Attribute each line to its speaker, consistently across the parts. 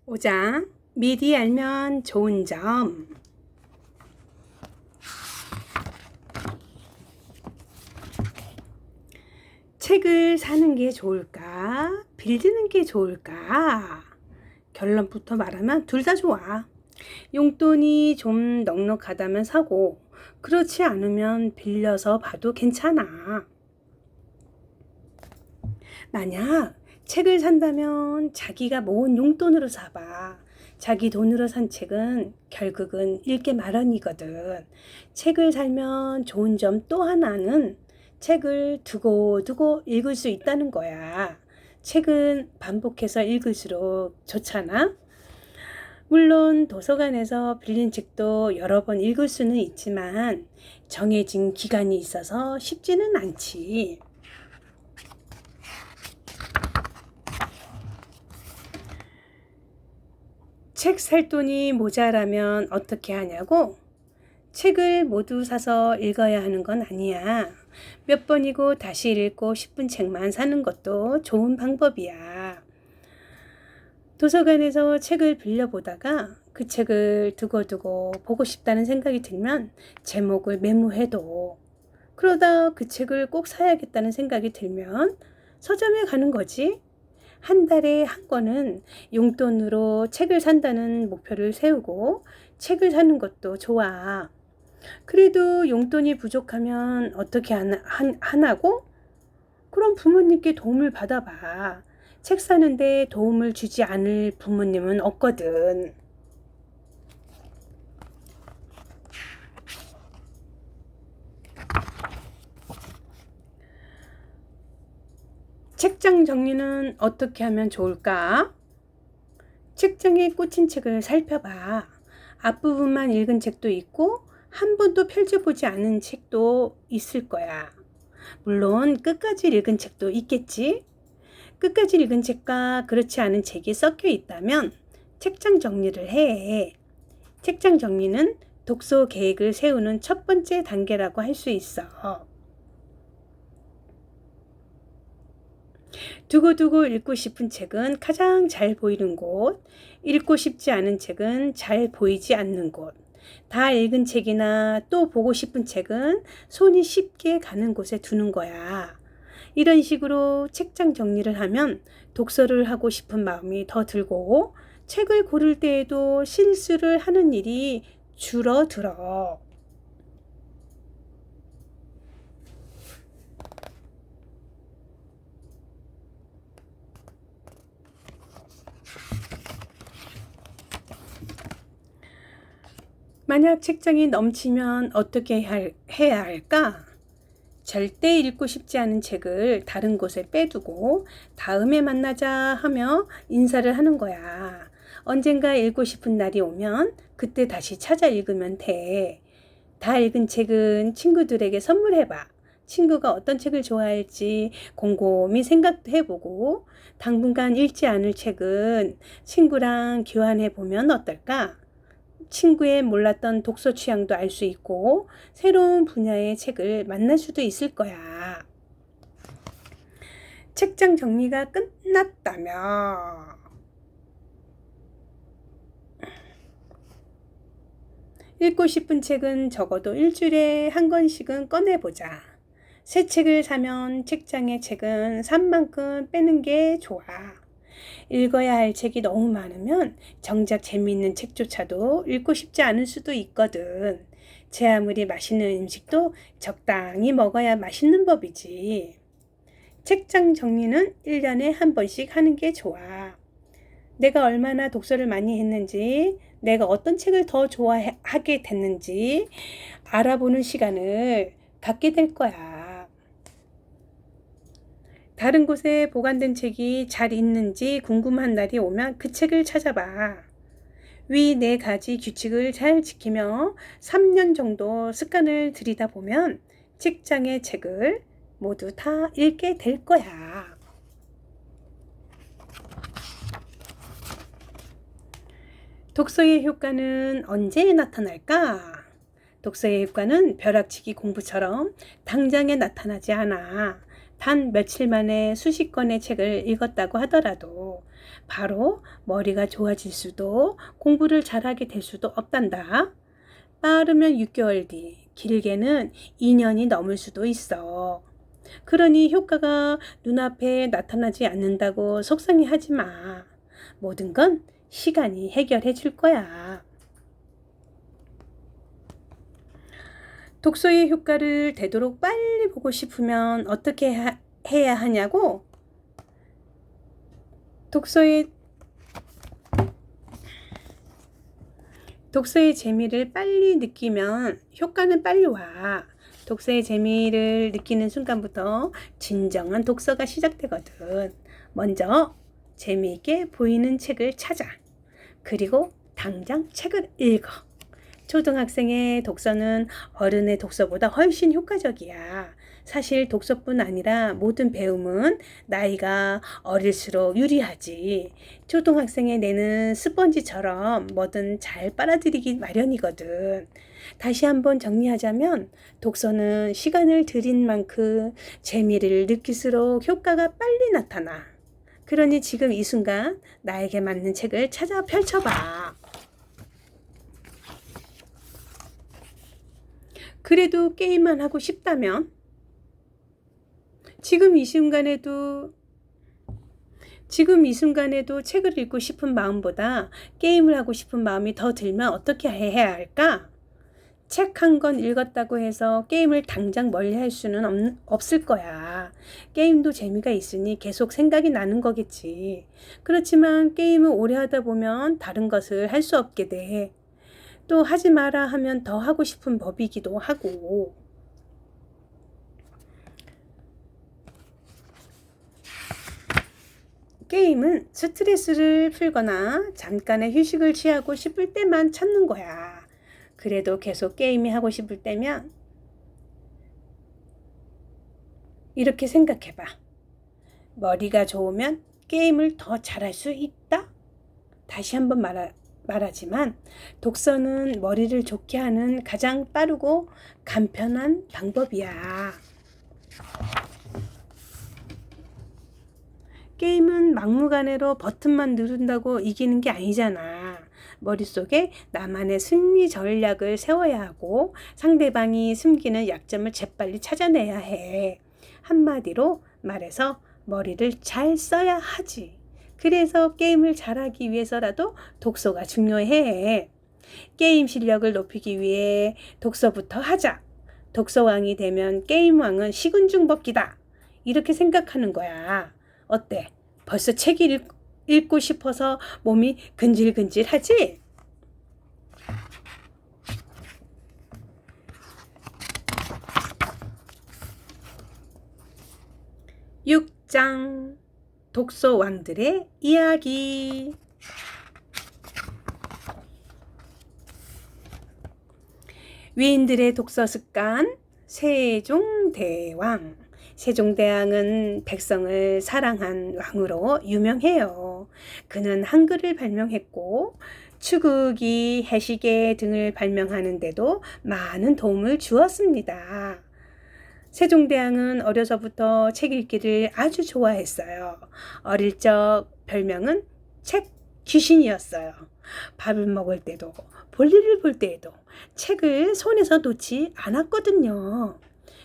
Speaker 1: 5장 미리 알면 좋은 점. 책을 사는 게 좋을까? 빌리는 게 좋을까? 결론부터 말하면 둘 다 좋아. 용돈이 좀 넉넉하다면 사고, 그렇지 않으면 빌려서 봐도 괜찮아. 만약 책을 산다면 자기가 모은 용돈으로 사봐. 자기 돈으로 산 책은 결국은 읽게 마련이거든. 책을 살면 좋은 점 또 하나는 책을 두고두고 읽을 수 있다는 거야. 책은 반복해서 읽을수록 좋잖아. 물론 도서관에서 빌린 책도 여러 번 읽을 수는 있지만 정해진 기간이 있어서 쉽지는 않지. 책 살 돈이 모자라면 어떻게 하냐고? 책을 모두 사서 읽어야 하는 건 아니야. 몇 번이고 다시 읽고 싶은 책만 사는 것도 좋은 방법이야. 도서관에서 책을 빌려보다가 그 책을 두고두고 보고 싶다는 생각이 들면 제목을 메모해도, 그러다 그 책을 꼭 사야겠다는 생각이 들면 서점에 가는 거지. 한 달에 한 권은 용돈으로 책을 산다는 목표를 세우고 책을 사는 것도 좋아. 그래도 용돈이 부족하면 어떻게 하나고? 그럼 부모님께 도움을 받아봐. 책 사는데 도움을 주지 않을 부모님은 없거든. 책장 정리는 어떻게 하면 좋을까? 책장에 꽂힌 책을 살펴봐. 앞부분만 읽은 책도 있고 한 번도 펼쳐보지 않은 책도 있을 거야. 물론 끝까지 읽은 책도 있겠지. 끝까지 읽은 책과 그렇지 않은 책이 섞여 있다면 책장 정리를 해. 책장 정리는 독서 계획을 세우는 첫 번째 단계라고 할 수 있어. 두고두고 읽고 싶은 책은 가장 잘 보이는 곳, 읽고 싶지 않은 책은 잘 보이지 않는 곳, 다 읽은 책이나 또 보고 싶은 책은 손이 쉽게 가는 곳에 두는 거야. 이런 식으로 책장 정리를 하면 독서를 하고 싶은 마음이 더 들고 책을 고를 때에도 실수를 하는 일이 줄어들어. 만약 책장이 넘치면 어떻게 해야 할까? 절대 읽고 싶지 않은 책을 다른 곳에 빼두고 다음에 만나자 하며 인사를 하는 거야. 언젠가 읽고 싶은 날이 오면 그때 다시 찾아 읽으면 돼. 다 읽은 책은 친구들에게 선물해봐. 친구가 어떤 책을 좋아할지 곰곰이 생각해보고 당분간 읽지 않을 책은 친구랑 교환해보면 어떨까? 친구의 몰랐던 독서 취향도 알 수 있고 새로운 분야의 책을 만날 수도 있을 거야. 책장 정리가 끝났다며 읽고 싶은 책은 적어도 일주일에 한 권씩은 꺼내보자. 새 책을 사면 책장의 책은 산 만큼 빼는 게 좋아. 읽어야 할 책이 너무 많으면 정작 재미있는 책조차도 읽고 싶지 않을 수도 있거든. 제 아무리 맛있는 음식도 적당히 먹어야 맛있는 법이지. 책장 정리는 1년에 한 번씩 하는 게 좋아. 내가 얼마나 독서를 많이 했는지, 내가 어떤 책을 더 좋아하게 됐는지 알아보는 시간을 갖게 될 거야. 다른 곳에 보관된 책이 잘 있는지 궁금한 날이 오면 그 책을 찾아봐. 위 4가지 규칙을 잘 지키며 3년 정도 습관을 들이다 보면 책장의 책을 모두 다 읽게 될 거야. 독서의 효과는 언제 나타날까? 독서의 효과는 벼락치기 공부처럼 당장에 나타나지 않아. 단 며칠 만에 수십 권의 책을 읽었다고 하더라도 바로 머리가 좋아질 수도 공부를 잘하게 될 수도 없단다. 빠르면 6개월 뒤, 길게는 2년이 넘을 수도 있어. 그러니 효과가 눈앞에 나타나지 않는다고 속상해하지 마. 모든 건 시간이 해결해 줄 거야. 독서의 효과를 되도록 빨리 보고 싶으면 어떻게 해야 하냐고? 독서의 재미를 빨리 느끼면 효과는 빨리 와. 독서의 재미를 느끼는 순간부터 진정한 독서가 시작되거든. 먼저 재미있게 보이는 책을 찾아. 그리고 당장 책을 읽어. 초등학생의 독서는 어른의 독서보다 훨씬 효과적이야. 사실 독서뿐 아니라 모든 배움은 나이가 어릴수록 유리하지. 초등학생의 뇌는 스펀지처럼 뭐든 잘 빨아들이기 마련이거든. 다시 한번 정리하자면 독서는 시간을 들인 만큼 재미를 느낄수록 효과가 빨리 나타나. 그러니 지금 이 순간 나에게 맞는 책을 찾아 펼쳐봐. 그래도 게임만 하고 싶다면 지금 이 순간에도 책을 읽고 싶은 마음보다 게임을 하고 싶은 마음이 더 들면 어떻게 해야 할까? 책 한 권 읽었다고 해서 게임을 당장 멀리할 수는 없을 거야. 게임도 재미가 있으니 계속 생각이 나는 거겠지. 그렇지만 게임을 오래 하다 보면 다른 것을 할 수 없게 돼. 또 하지 마라 하면 더 하고 싶은 법이기도 하고. 게임은 스트레스를 풀거나 잠깐의 휴식을 취하고 싶을 때만 찾는 거야. 그래도 계속 게임이 하고 싶을 때면 이렇게 생각해봐. 머리가 좋으면 게임을 더 잘할 수 있다? 다시 한번 말하지만 독서는 머리를 좋게 하는 가장 빠르고 간편한 방법이야. 게임은 막무가내로 버튼만 누른다고 이기는 게 아니잖아. 머릿속에 나만의 승리 전략을 세워야 하고 상대방이 숨기는 약점을 재빨리 찾아내야 해. 한마디로 말해서 머리를 잘 써야 하지. 그래서 게임을 잘하기 위해서라도 독서가 중요해. 게임 실력을 높이기 위해 독서부터 하자. 독서왕이 되면 게임왕은 식은 죽 먹기다. 이렇게 생각하는 거야. 어때? 벌써 책 읽고 싶어서 몸이 근질근질하지? 6장 독서왕들의 이야기. 위인들의 독서 습관. 세종대왕. 세종대왕은 백성을 사랑한 왕으로 유명해요. 그는 한글을 발명했고 추국이, 해시계 등을 발명하는 데도 많은 도움을 주었습니다. 세종대왕은 어려서부터 책 읽기를 아주 좋아했어요. 어릴 적 별명은 책 귀신이었어요. 밥을 먹을 때도 볼일을 볼 때에도 책을 손에서 놓지 않았거든요.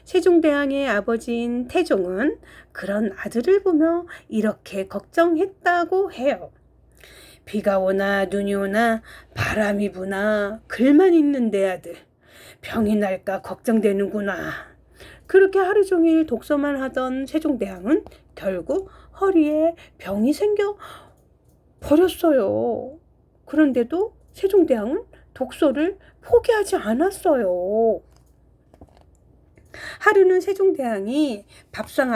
Speaker 1: 세종대왕의 아버지인 태종은 그런 아들을 보며 이렇게 걱정했다고 해요. 비가 오나 눈이 오나 바람이 부나 글만 읽는 내 아들 병이 날까 걱정되는구나. 그렇게 하루 종일 독서만 하던 세종대왕은 결국 허리에 병이 생겨 버렸어요. 그런데도 세종대왕은 독서를 포기하지 않았어요. 하루는 세종대왕이 밥상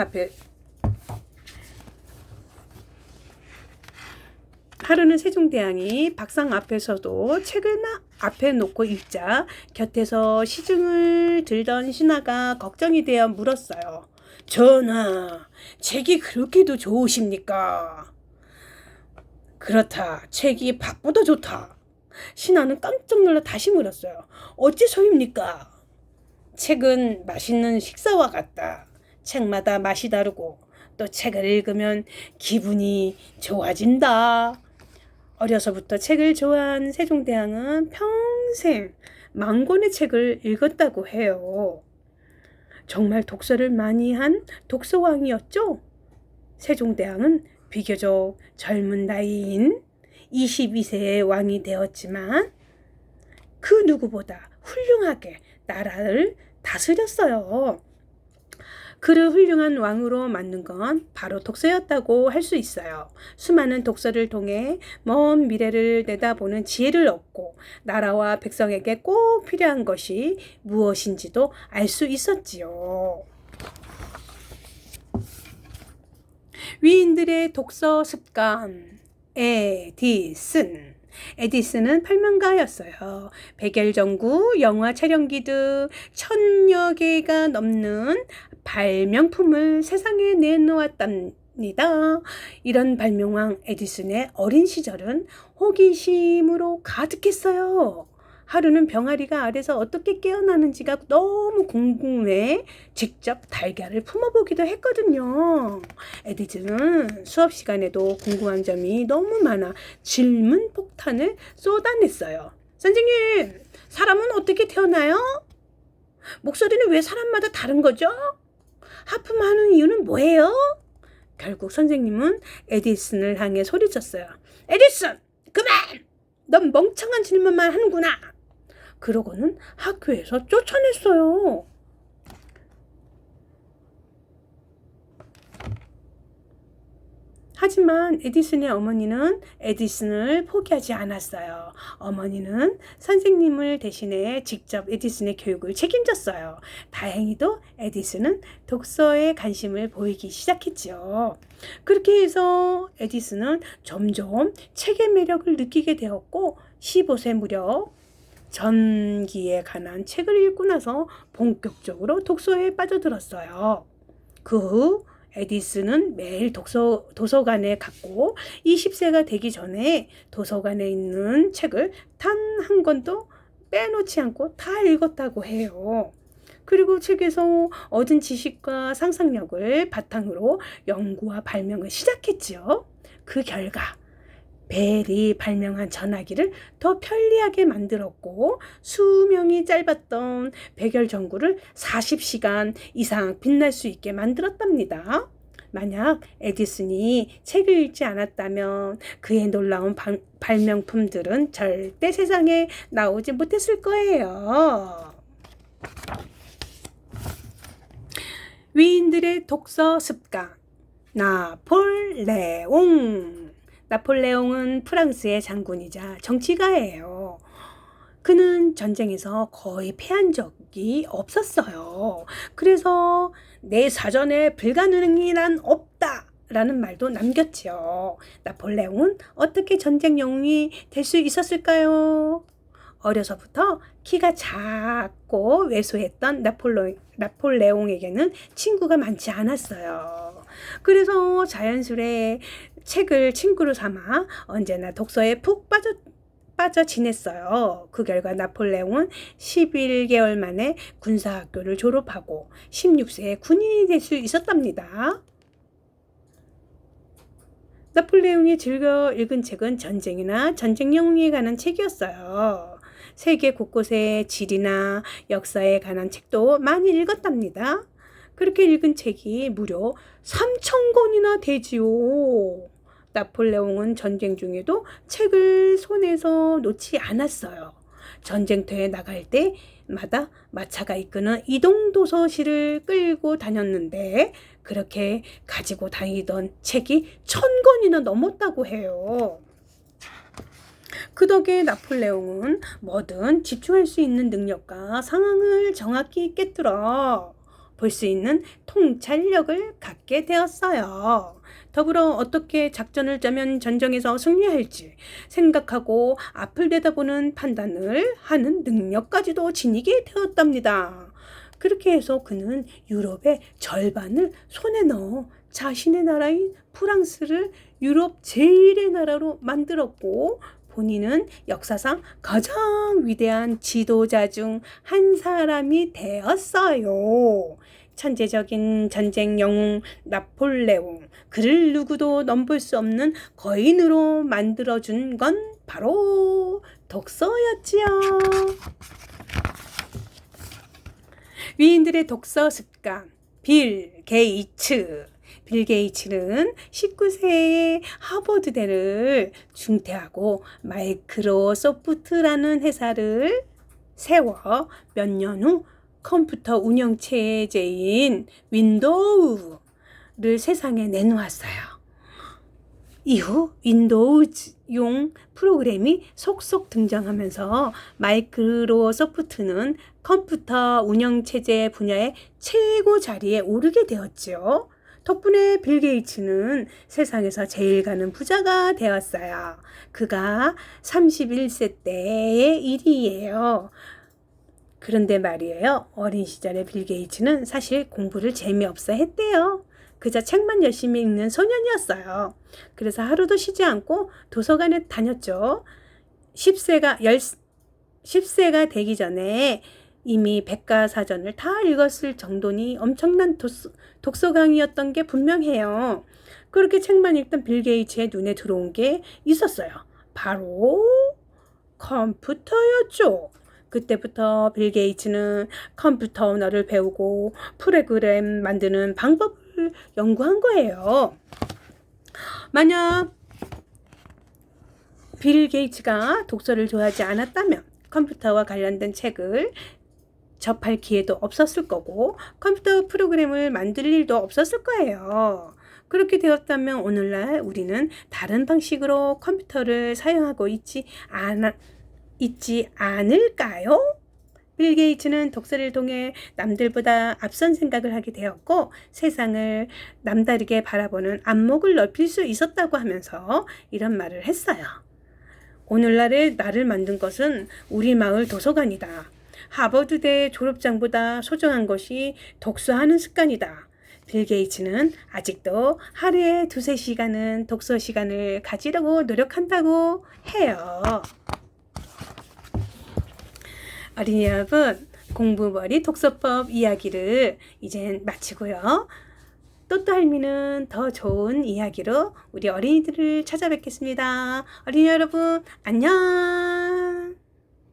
Speaker 1: 앞에서도 책을 막 앞에 놓고 읽자 곁에서 시중을 들던 신하가 걱정이 되어 물었어요. 전하, 책이 그렇게도 좋으십니까? 그렇다. 책이 밥보다 좋다. 신하는 깜짝 놀라 다시 물었어요. 어째서입니까? 책은 맛있는 식사와 같다. 책마다 맛이 다르고 또 책을 읽으면 기분이 좋아진다. 어려서부터 책을 좋아한 세종대왕은 평생 10권의 책을 읽었다고 해요. 정말 독서를 많이 한 독서왕이었죠. 세종대왕은 비교적 젊은 나이인 22세의 왕이 되었지만 그 누구보다 훌륭하게 나라를 다스렸어요. 그를 훌륭한 왕으로 만든 건 바로 독서였다고 할 수 있어요. 수많은 독서를 통해 먼 미래를 내다보는 지혜를 얻고 나라와 백성에게 꼭 필요한 것이 무엇인지도 알 수 있었지요. 위인들의 독서 습관. 에디슨은 발명가였어요. 백열전구, 영화 촬영기 등 1000여 개가 넘는 발명품을 세상에 내놓았답니다. 이런 발명왕 에디슨의 어린 시절은 호기심으로 가득했어요. 하루는 병아리가 알에서 어떻게 깨어나는지가 너무 궁금해 직접 달걀을 품어보기도 했거든요. 에디슨은 수업 시간에도 궁금한 점이 너무 많아 질문 폭탄을 쏟아냈어요. 선생님, 사람은 어떻게 태어나요? 목소리는 왜 사람마다 다른 거죠? 하품하는 이유는 뭐예요? 결국 선생님은 에디슨을 향해 소리쳤어요. 에디슨, 그만! 넌 멍청한 질문만 하는구나. 그러고는 학교에서 쫓아냈어요. 하지만 에디슨의 어머니는 에디슨을 포기하지 않았어요. 어머니는 선생님을 대신해 직접 에디슨의 교육을 책임졌어요. 다행히도 에디슨은 독서에 관심을 보이기 시작했죠. 그렇게 해서 에디슨은 점점 책의 매력을 느끼게 되었고 15세 무렵 전기에 관한 책을 읽고 나서 본격적으로 독서에 빠져들었어요. 그 후 에디슨은 매일 도서관에 갔고 20세가 되기 전에 도서관에 있는 책을 단 한 권도 빼놓지 않고 다 읽었다고 해요. 그리고 책에서 얻은 지식과 상상력을 바탕으로 연구와 발명을 시작했지요. 그 결과 벨이 발명한 전화기를 더 편리하게 만들었고 수명이 짧았던 백열전구를 40시간 이상 빛날 수 있게 만들었답니다. 만약 에디슨이 책을 읽지 않았다면 그의 놀라운 발명품들은 절대 세상에 나오지 못했을 거예요. 위인들의 독서 습관. 나폴레옹은 프랑스의 장군이자 정치가예요. 그는 전쟁에서 거의 패한 적이 없었어요. 그래서 내 사전에 불가능이란 없다 라는 말도 남겼지요. 나폴레옹은 어떻게 전쟁 영웅이 될 수 있었을까요? 어려서부터 키가 작고 왜소했던 나폴레옹에게는 친구가 많지 않았어요. 그래서 자연스레 책을 친구로 삼아 언제나 독서에 푹 빠져 지냈어요. 그 결과 나폴레옹은 11개월 만에 군사학교를 졸업하고 16세에 군인이 될 수 있었답니다. 나폴레옹이 즐겨 읽은 책은 전쟁이나 전쟁 영웅에 관한 책이었어요. 세계 곳곳의 지리나 역사에 관한 책도 많이 읽었답니다. 그렇게 읽은 책이 무려 3,000권이나 되지요. 나폴레옹은 전쟁 중에도 책을 손에서 놓지 않았어요. 전쟁터에 나갈 때마다 마차가 이끄는 이동도서실을 끌고 다녔는데 그렇게 가지고 다니던 책이 1,000권이나 넘었다고 해요. 그 덕에 나폴레옹은 뭐든 집중할 수 있는 능력과 상황을 정확히 꿰뚫어 볼 수 있는 통찰력을 갖게 되었어요. 더불어 어떻게 작전을 짜면 전쟁에서 승리할지 생각하고 앞을 내다보는 판단을 하는 능력까지도 지니게 되었답니다. 그렇게 해서 그는 유럽의 절반을 손에 넣어 자신의 나라인 프랑스를 유럽 제1의 나라로 만들었고 본인은 역사상 가장 위대한 지도자 중 한 사람이 되었어요. 천재적인 전쟁 영웅 나폴레옹, 그를 누구도 넘볼 수 없는 거인으로 만들어준 건 바로 독서였지요. 위인들의 독서 습관. 빌 게이츠. 빌 게이츠는 19세에 하버드대를 중퇴하고 마이크로소프트라는 회사를 세워 몇 년 후 컴퓨터 운영체제인 윈도우를 세상에 내놓았어요. 이후 윈도우즈용 프로그램이 속속 등장하면서 마이크로소프트는 컴퓨터 운영체제 분야의 최고 자리에 오르게 되었죠. 덕분에 빌 게이츠는 세상에서 제일 가는 부자가 되었어요. 그가 31세 때의 일이에요. 그런데 말이에요. 어린 시절에 빌 게이츠는 사실 공부를 재미없어 했대요. 그저 책만 열심히 읽는 소년이었어요. 그래서 하루도 쉬지 않고 도서관에 다녔죠. 10세가 되기 전에 이미 백과사전을 다 읽었을 정도니 엄청난 독서광이었던 게 분명해요. 그렇게 책만 읽던 빌 게이츠의 눈에 들어온 게 있었어요. 바로 컴퓨터였죠. 그때부터 빌 게이츠는 컴퓨터 언어를 배우고 프로그램 만드는 방법을 연구한 거예요. 만약 빌 게이츠가 독서를 좋아하지 않았다면 컴퓨터와 관련된 책을 접할 기회도 없었을 거고 컴퓨터 프로그램을 만들 일도 없었을 거예요. 그렇게 되었다면 오늘날 우리는 다른 방식으로 컴퓨터를 사용하고 있지 않을까요? 빌 게이츠는 독서를 통해 남들보다 앞선 생각을 하게 되었고 세상을 남다르게 바라보는 안목을 넓힐 수 있었다고 하면서 이런 말을 했어요. 오늘날의 나를 만든 것은 우리 마을 도서관이다. 하버드대 졸업장보다 소중한 것이 독서하는 습관이다. 빌 게이츠는 아직도 하루에 2-3시간은 독서 시간을 가지려고 노력한다고 해요. 어린이 여러분, 공부머리 독서법 이야기를 이젠 마치고요. 또또 할미는 더 좋은 이야기로 우리 어린이들을 찾아뵙겠습니다. 어린이 여러분, 안녕!